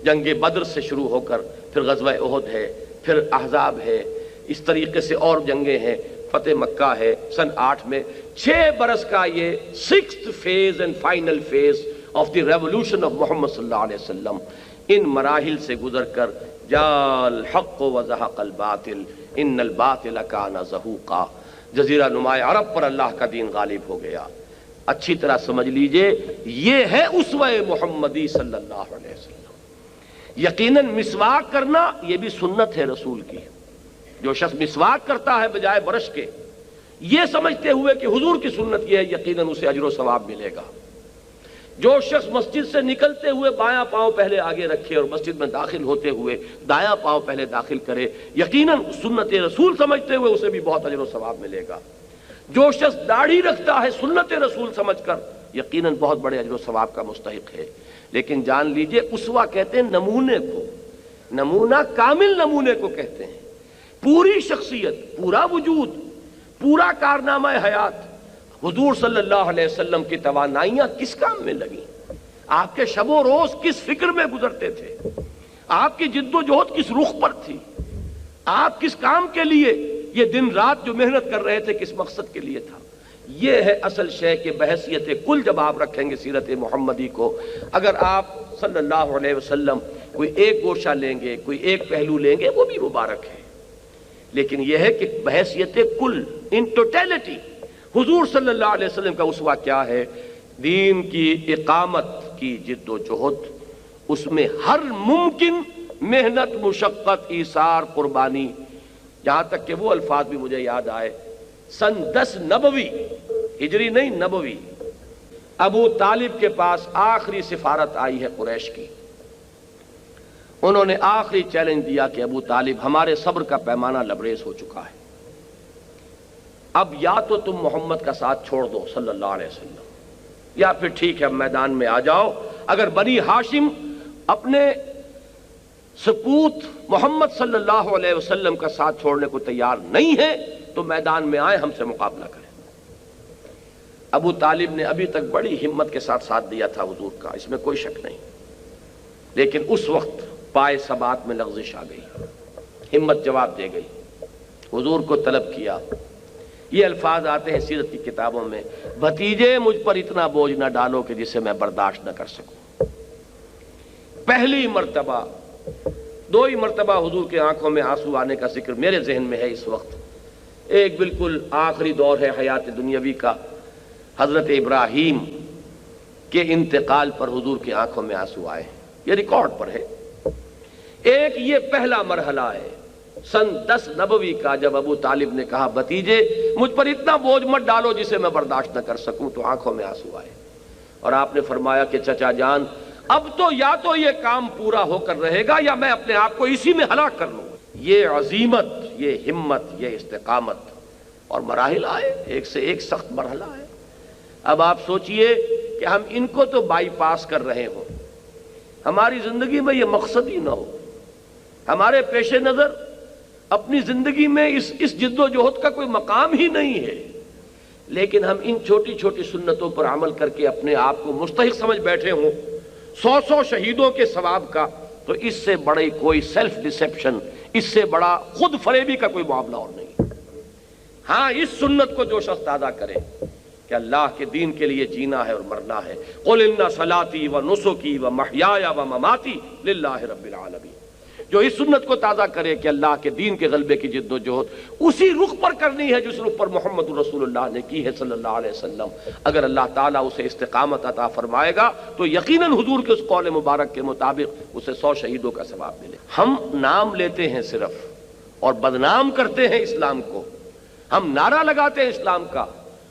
جنگ بدر سے شروع ہو کر پھر غزوہ احد ہے، پھر احزاب ہے، اس طریقے سے اور جنگیں ہیں، فتح مکہ ہے سن 8 میں۔ 6 برس کا یہ 6th phase and final phase of the revolution of محمد صلی اللہ علیہ وسلم، ان مراحل سے گزر کر جاء الحق وزہق الباطل ان الباطل کان زہوقا، جزیرہ نماء عرب پر اللہ کا دین غالب ہو گیا۔ اچھی طرح سمجھ لیجئے یہ ہے اسوہ محمدی صلی اللہ علیہ وسلم۔ یقیناً مسواک کرنا یہ بھی سنت ہے رسول کی۔ جو شخص مسواک کرتا ہے بجائے برش کے، یہ سمجھتے ہوئے کہ حضور کی سنت یہ ہے، یقیناً اسے اجر و ثواب ملے گا۔ جو شخص مسجد سے نکلتے ہوئے بایاں پاؤں پہلے آگے رکھے اور مسجد میں داخل ہوتے ہوئے دایاں پاؤں پہلے داخل کرے، یقیناً سنت رسول سمجھتے ہوئے اسے بھی بہت اجر و ثواب ملے گا۔ جو شخص داڑھی رکھتا ہے سنت رسول سمجھ کر، یقیناً بہت بڑے اجر و ثواب کا مستحق ہے۔ لیکن جان لیجئے اسوہ کہتے ہیں نمونے کو، نمونہ کامل نمونے کو کہتے ہیں۔ پوری شخصیت، پورا وجود، پورا کارنامہ حیات، حضور صلی اللہ علیہ وسلم کی توانائیاں کس کام میں لگی؟ آپ کے شب و روز کس فکر میں گزرتے تھے؟ آپ کی جد و جہد کس رخ پر تھی؟ آپ کس کام کے لیے یہ دن رات جو محنت کر رہے تھے کس مقصد کے لیے تھا؟ یہ ہے اصل شے کہ بحیثیت کل جب آپ رکھیں گے سیرت محمدی کو، اگر آپ صلی اللہ علیہ وسلم کوئی ایک گوشہ لیں گے، کوئی ایک پہلو لیں گے، وہ بھی مبارک ہے، لیکن یہ ہے کہ بحیثیت کل ان ٹوٹیلٹی حضور صلی اللہ علیہ وسلم کا اسوہ کیا ہے؟ دین کی اقامت کی جد و جہد، اس میں ہر ممکن محنت، مشقت، ایثار، قربانی، جہاں تک کہ وہ الفاظ بھی مجھے یاد آئے، سن 10 نبوی، ہجری نہیں نبوی، ابو طالب کے پاس آخری سفارت آئی ہے قریش کی۔ انہوں نے آخری چیلنج دیا کہ ابو طالب ہمارے صبر کا پیمانہ لبریز ہو چکا ہے، اب یا تو تم محمد کا ساتھ چھوڑ دو صلی اللہ علیہ وسلم، یا پھر ٹھیک ہے میدان میں آ جاؤ۔ اگر بنی ہاشم اپنے سپوت محمد صلی اللہ علیہ وسلم کا ساتھ چھوڑنے کو تیار نہیں ہے تو میدان میں آئے، ہم سے مقابلہ کریں۔ ابو طالب نے ابھی تک بڑی ہمت کے ساتھ ساتھ دیا تھا حضور کا، اس میں کوئی شک نہیں، لیکن اس وقت پائے ثبات میں لغزش آ گئی، ہمت جواب دے گئی، حضور کو طلب کیا۔ یہ الفاظ آتے ہیں سیرت کی کتابوں میں، بھتیجے مجھ پر اتنا بوجھ نہ ڈالو کہ جسے میں برداشت نہ کر سکوں۔ پہلی مرتبہ، 2 ہی مرتبہ حضور کے آنکھوں میں آنسو آنے کا ذکر میرے ذہن میں ہے اس وقت۔ ایک بالکل آخری دور ہے حیات دنیاوی کا، حضرت ابراہیم کے انتقال پر حضور کی آنکھوں میں آنسو آئے، یہ ریکارڈ پر ہے۔ ایک یہ پہلا مرحلہ ہے سن 10 نبوی کا، جب ابو طالب نے کہا بھتیجے مجھ پر اتنا بوجھ مت ڈالو جسے میں برداشت نہ کر سکوں، تو آنکھوں میں آنسو آئے، اور آپ نے فرمایا کہ چچا جان اب تو یا تو یہ کام پورا ہو کر رہے گا یا میں اپنے آپ کو اسی میں ہلاک کر لوں گا۔ یہ عزیمت، یہ ہمت، یہ استقامت، اور مراحل آئے، ایک سے ایک سخت مرحلہ ہے۔ اب آپ سوچئے کہ ہم ان کو تو بائی پاس کر رہے ہوں، ہماری زندگی میں یہ مقصد ہی نہ ہو، ہمارے پیش نظر اپنی زندگی میں اس جد و جہد کا کوئی مقام ہی نہیں ہے، لیکن ہم ان چھوٹی چھوٹی سنتوں پر عمل کر کے اپنے آپ کو مستحق سمجھ بیٹھے ہوں 100 شہیدوں کے ثواب کا، تو اس سے بڑی کوئی سیلف ڈسیپشن، اس سے بڑا خود فریبی کا کوئی معاملہ اور نہیں۔ ہاں اس سنت کو جو شخص تازہ کرے کہ اللہ کے دین کے لیے جینا ہے اور مرنا ہے، قل ان صلاتی و نسکی و محیایا و مماتی للہ رب العالمین، جو اس سنت کو تازہ کرے کہ اللہ کے دین کے غلبے کی جد و جہد اسی رخ پر کرنی ہے جس رخ پر محمد رسول اللہ نے کی ہے صلی اللہ علیہ وسلم، اگر اللہ تعالیٰ اسے استقامت عطا فرمائے گا تو یقیناً حضور کے اس قول مبارک کے مطابق اسے 100 شہیدوں کا ثواب ملے۔ ہم نام لیتے ہیں صرف اور بدنام کرتے ہیں اسلام کو، ہم نعرہ لگاتے ہیں اسلام کا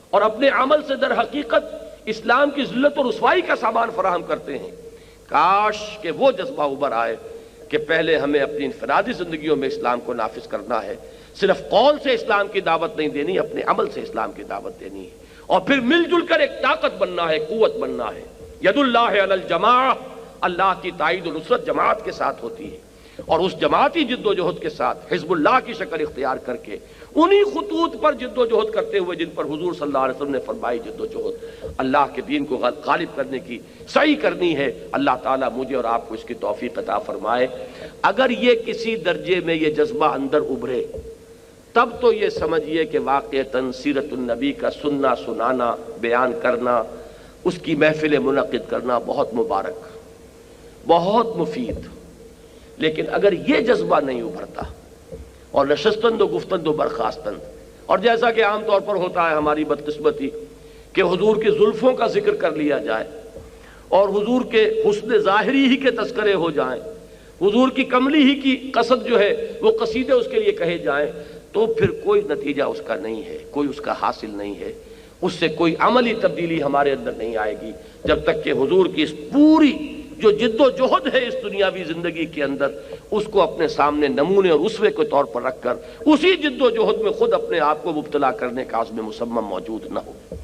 اور اپنے عمل سے در حقیقت اسلام کی ذلت اور رسوائی کا سامان فراہم کرتے ہیں۔ کاش کہ وہ جذبہ ابھر آئے کہ پہلے ہمیں اپنی انفرادی زندگیوں میں اسلام کو نافذ کرنا ہے، صرف قول سے اسلام کی دعوت نہیں دینی، اپنے عمل سے اسلام کی دعوت دینی ہے، اور پھر مل جل کر ایک طاقت بننا ہے، قوت بننا ہے۔ ید اللہ علی الجماع، اللہ کی تائید و نصرت جماعت کے ساتھ ہوتی ہے۔ اور اس جماعتی جد و جہد کے ساتھ حزب اللہ کی شکل اختیار کر کے انہی خطوط پر جد و جہد کرتے ہوئے جن پر حضور صلی اللہ علیہ وسلم نے فرمائی جد و جہد اللہ کے دین کو غالب کرنے کی سعی کرنی ہے. اللہ تعالیٰ مجھے اور آپ کو اس کی توفیق عطا فرمائے. اگر یہ کسی درجے میں یہ جذبہ اندر ابھرے تب تو یہ سمجھیے کہ واقعتاً سیرت النبی کا سننا سنانا بیان کرنا اس کی محفل منعقد کرنا بہت مبارک بہت مفید. لیکن اگر یہ جذبہ نہیں ابھرتا اور نشستند و گفتند و برخاستند، اور جیسا کہ عام طور پر ہوتا ہے ہماری بدقسمتی کہ حضور کی زلفوں کا ذکر کر لیا جائے اور حضور کے حسن ظاہری ہی کے تذکرے ہو جائیں، حضور کی کملی ہی کی قصد جو ہے وہ قصیدے اس کے لیے کہے جائیں، تو پھر کوئی نتیجہ اس کا نہیں ہے، کوئی اس کا حاصل نہیں ہے، اس سے کوئی عملی تبدیلی ہمارے اندر نہیں آئے گی جب تک کہ حضور کی اس پوری جو جد و جہد ہے اس دنیاوی زندگی کے اندر اس کو اپنے سامنے نمونے اور اسوے کے طور پر رکھ کر اسی جد و جہد میں خود اپنے آپ کو مبتلا کرنے کا عزم مصمم موجود نہ ہو.